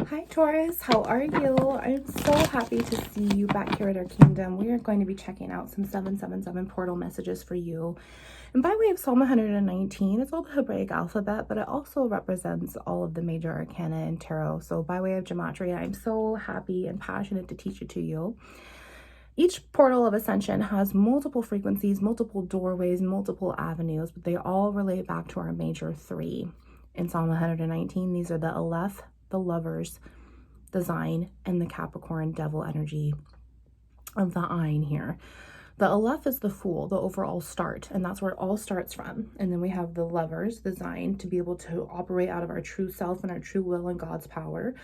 Hi Taurus, how are you? I'm so happy to see you back here at our kingdom. We are going to be checking out some 777 portal messages for you. And by way of Psalm 119, it's all the Hebraic alphabet, but it also represents all of the major arcana and tarot. So by way of gematria, I'm so happy and passionate to teach it to you. Each portal of ascension has multiple frequencies, multiple doorways, multiple avenues, but they all relate back to our major three. In Psalm 119, these are the Aleph, the Lovers, the Zine, and the Capricorn devil energy of the Ein here. The Aleph is the Fool, the overall start, and that's where it all starts from. And then we have the Lovers, the Zine, to be able to operate out of our true self and our true will and God's power,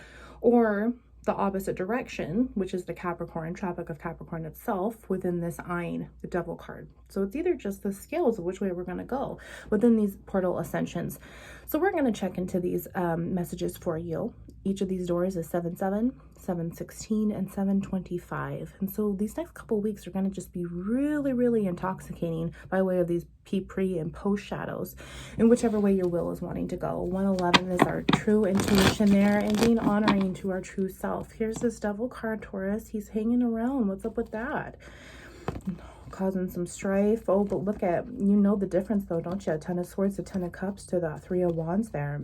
or the opposite direction, which is the Capricorn, Tropic of Capricorn itself, within this Ein, the devil card. So it's either just the scales of which way we're going to go within these portal ascensions. So we're going to check into these messages for you. Each of these doors is 7-7, 7-16, and 7-25. And so these next couple weeks are going to just be really, really intoxicating by way of these pre and post shadows in whichever way your will is wanting to go. 111 is our true intuition there and being honoring to our true self. Here's this devil card, Taurus. He's hanging around. What's up with that? Causing some strife. Oh, but look at, you know the difference though, don't you? A Ten of Swords, a Ten of Cups to the Three of Wands there.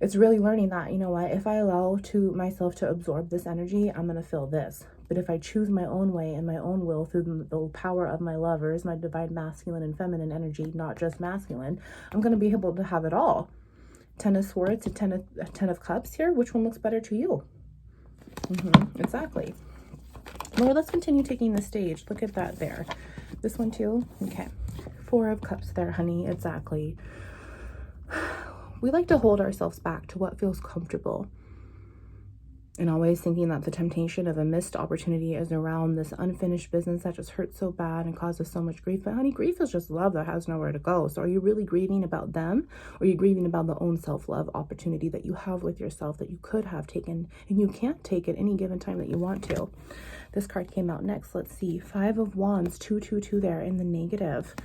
It's really learning that, you know what, if I allow to myself to absorb this energy, I'm going to feel this. But if I choose my own way and my own will through the power of my lovers, my divine masculine and feminine energy, not just masculine, I'm going to be able to have it all. Ten of Swords, a Ten of Cups here. Which one looks better to you? Exactly. Well, let's continue taking the stage. Look at that there. This one too? Okay. Four of Cups there, honey. Exactly. We like to hold ourselves back to what feels comfortable, and always thinking that the temptation of a missed opportunity is around this unfinished business that just hurts so bad and causes so much grief. But honey, grief is just love that has nowhere to go. So are you really grieving about them, or are you grieving about the own self-love opportunity that you have with yourself that you could have taken and you can't take at any given time that you want to? This card came out next. Let's see. Five of Wands, 2-2-2 there in the negative.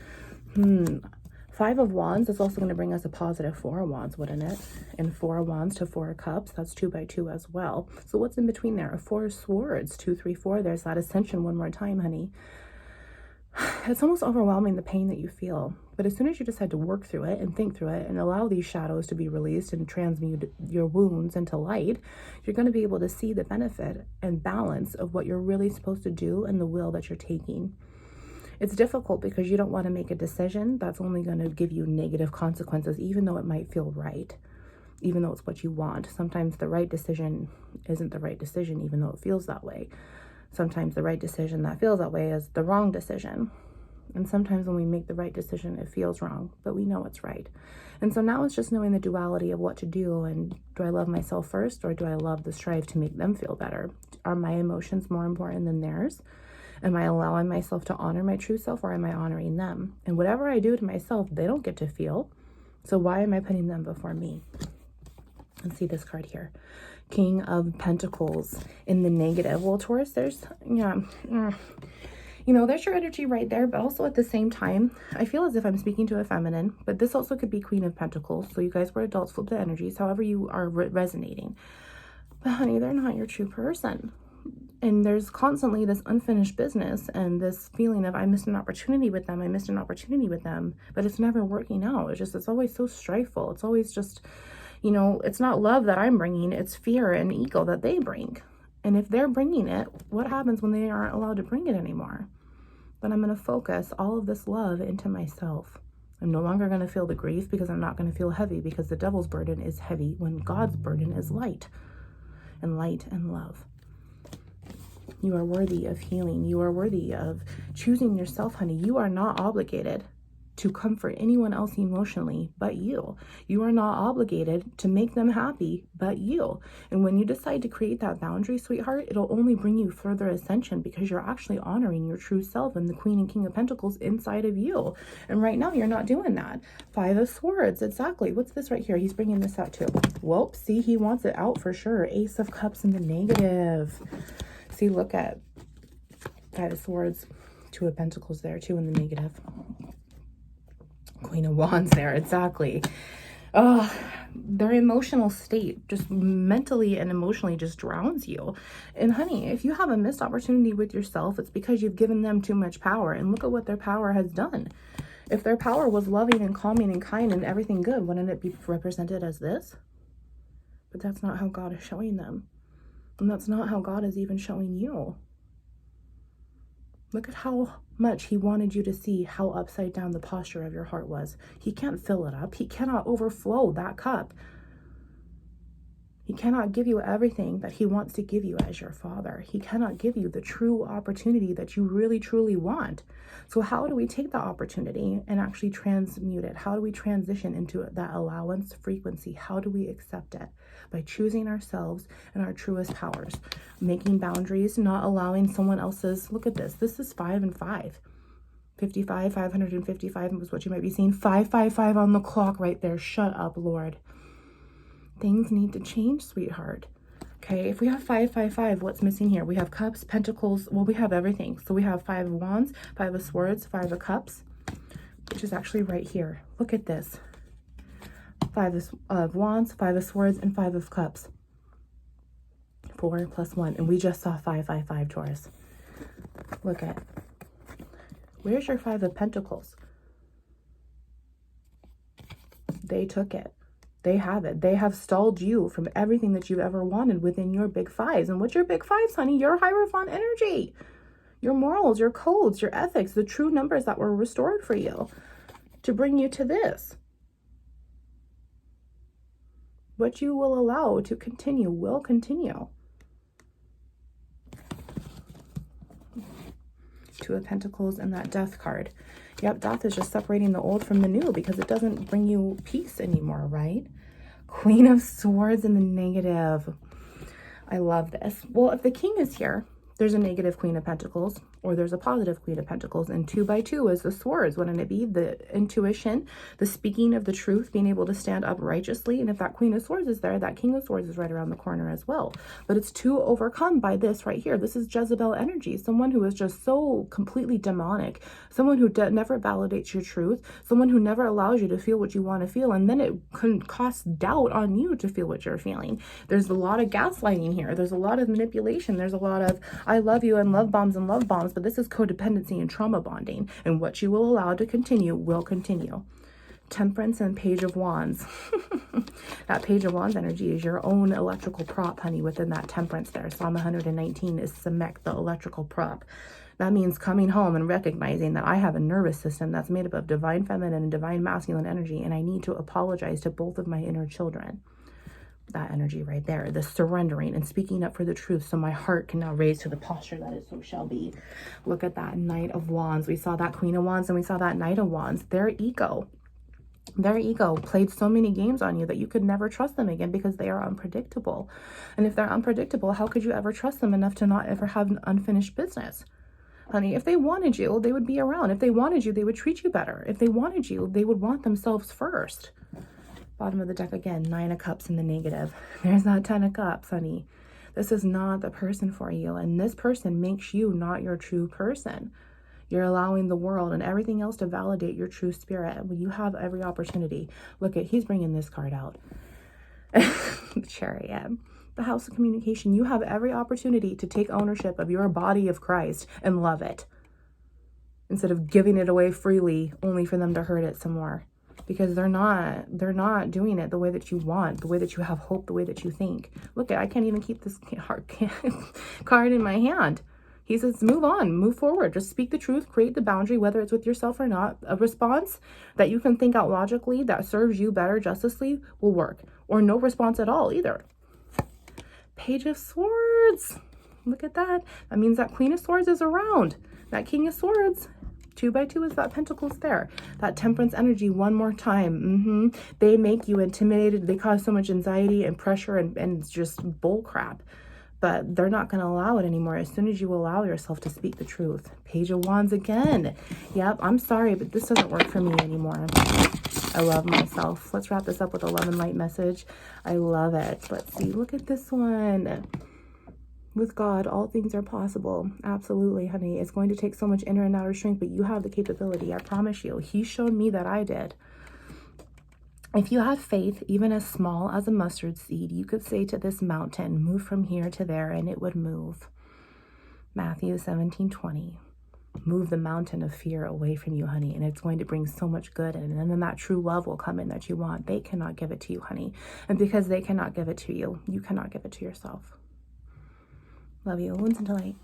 Five of Wands is also going to bring us a positive Four of Wands, wouldn't it? And Four of Wands to Four of Cups, that's 2 by 2 as well. So what's in between there? A Four of Swords, 2, 3, 4. There's that ascension one more time, honey. It's almost overwhelming, the pain that you feel. But as soon as you decide to work through it and think through it and allow these shadows to be released and transmute your wounds into light, you're going to be able to see the benefit and balance of what you're really supposed to do and the will that you're taking. It's difficult because you don't want to make a decision that's only going to give you negative consequences, even though it might feel right, even though it's what you want. Sometimes the right decision isn't the right decision, even though it feels that way. Sometimes the right decision that feels that way is the wrong decision. And sometimes when we make the right decision, it feels wrong, but we know it's right. And so now it's just knowing the duality of what to do. And do I love myself first, or do I love the strife to make them feel better? Are my emotions more important than theirs? Am I allowing myself to honor my true self, or am I honoring them? And whatever I do to myself, they don't get to feel. So why am I putting them before me? Let's see this card here. King of Pentacles in the negative. Well, Taurus, there's, there's your energy right there. But also at the same time, I feel as if I'm speaking to a feminine, but this also could be Queen of Pentacles. So you guys were adults, flip the energies, however you are resonating. But honey, they're not your true person. And there's constantly this unfinished business and this feeling of I missed an opportunity with them. I missed an opportunity with them, but it's never working out. It's always so strifeful. It's always just, it's not love that I'm bringing. It's fear and ego that they bring. And if they're bringing it, what happens when they aren't allowed to bring it anymore? Then I'm going to focus all of this love into myself. I'm no longer going to feel the grief because I'm not going to feel heavy, because the devil's burden is heavy when God's burden is light and love. You are worthy of healing. You are worthy of choosing yourself, honey. You are not obligated to comfort anyone else emotionally but you. You are not obligated to make them happy but you. And when you decide to create that boundary, sweetheart, it'll only bring you further ascension, because you're actually honoring your true self and the Queen and King of Pentacles inside of you. And right now you're not doing that. Five of Swords, exactly. What's this right here? He's bringing this out too. Whoop, see, he wants it out for sure. Ace of Cups in the negative. See, look at Five of Swords, Two of Pentacles there, too, in the negative. Queen of Wands there, exactly. Oh, their emotional state just mentally and emotionally just drowns you. And honey, if you have a missed opportunity with yourself, it's because you've given them too much power. And look at what their power has done. If their power was loving and calming and kind and everything good, wouldn't it be represented as this? But that's not how God is showing them. And that's not how God is even showing you. Look at how much he wanted you to see how upside down the posture of your heart was. He can't fill it up. He cannot overflow that cup. He cannot give you everything that he wants to give you as your father. He cannot give you the true opportunity that you really, truly want. So how do we take that opportunity and actually transmute it? How do we transition into that allowance frequency? How do we accept it? By choosing ourselves and our truest powers, making boundaries, not allowing someone else's, look at this. This is 5 and 5. 55, 555 was what you might be seeing. 555 on the clock right there. Shut up, Lord. Things need to change, sweetheart. Okay, if we have 555, what's missing here? We have cups, pentacles. Well, we have everything. So we have 5 of wands, 5 of swords, 5 of cups, which is actually right here. Look at this. 5 of wands, 5 of swords, and 5 of cups. 4 plus 1. And we just saw 555, Taurus. Look at. Where's your 5 of pentacles? They took it. They have it. They have stalled you from everything that you've ever wanted within your big 5s. And what's your big 5s, honey? Your Hierophant energy, your morals, your codes, your ethics, the true numbers that were restored for you to bring you to this. What you will allow to continue will continue. 2 of Pentacles and that Death card. Yep, death is just separating the old from the new because it doesn't bring you peace anymore, right? Queen of Swords in the negative. I love this. Well, if the king is here, there's a negative Queen of Pentacles or there's a positive Queen of Pentacles, and 2 by 2 is the swords. Wouldn't it be the intuition, the speaking of the truth, being able to stand up righteously? And if that Queen of Swords is there, that King of Swords is right around the corner as well. But it's to overcome by this right here. This is Jezebel energy, someone who is just so completely demonic, someone who never validates your truth, someone who never allows you to feel what you want to feel, and then it can cost doubt on you to feel what you're feeling. There's a lot of gaslighting here. There's a lot of manipulation. There's a lot of I love you and love bombs, but this is codependency and trauma bonding, and what you will allow to continue will continue. Temperance and Page of Wands. That Page of Wands energy is your own electrical prop, honey, within that Temperance there. Psalm 119 is Semek, the electrical prop. That means coming home and recognizing that I have a nervous system that's made up of divine feminine and divine masculine energy, and I need to apologize to both of my inner children. That energy right there, the surrendering and speaking up for the truth, so my heart can now raise to the posture that it so shall be. Look at that Knight of Wands. We saw that Queen of Wands and we saw that Knight of Wands. Their ego played so many games on you that you could never trust them again because they are unpredictable. And if they're unpredictable, how could you ever trust them enough to not ever have an unfinished business? Honey, if they wanted you, they would be around. If they wanted you, they would treat you better. If they wanted you, they would want themselves first. Bottom of the deck again, 9 of Cups in the negative. There's that 10 of Cups, honey. This is not the person for you. And this person makes you not your true person. You're allowing the world and everything else to validate your true spirit. When you have every opportunity. Look at, he's bringing this card out. The Chariot. The House of Communication. You have every opportunity to take ownership of your body of Christ and love it, instead of giving it away freely only for them to hurt it some more. Because they're not doing it the way that you want, the way that you have hope, the way that you think. Look, I can't even keep this card in my hand. He says, move on, move forward, just speak the truth, create the boundary, whether it's with yourself or not. A response that you can think out logically that serves you better, justly, will work. Or no response at all either. Page of Swords. Look at that. That means that Queen of Swords is around. That King of Swords. 2 by 2 is that Pentacles there. That Temperance energy one more time. They make you intimidated. They cause so much anxiety and pressure and just bull crap. But they're not going to allow it anymore as soon as you allow yourself to speak the truth. Page of Wands again. Yep, I'm sorry, but this doesn't work for me anymore. I love myself. Let's wrap this up with a love and light message. I love it. Let's see. Look at this one. With God, all things are possible. Absolutely, honey. It's going to take so much inner and outer strength, but you have the capability. I promise you. He showed me that I did. If you had faith, even as small as a mustard seed, you could say to this mountain, move from here to there, and it would move. Matthew 17:20. Move the mountain of fear away from you, honey, and it's going to bring so much good in. And then that true love will come in that you want. They cannot give it to you, honey. And because they cannot give it to you, you cannot give it to yourself. Love you. Wounds into light.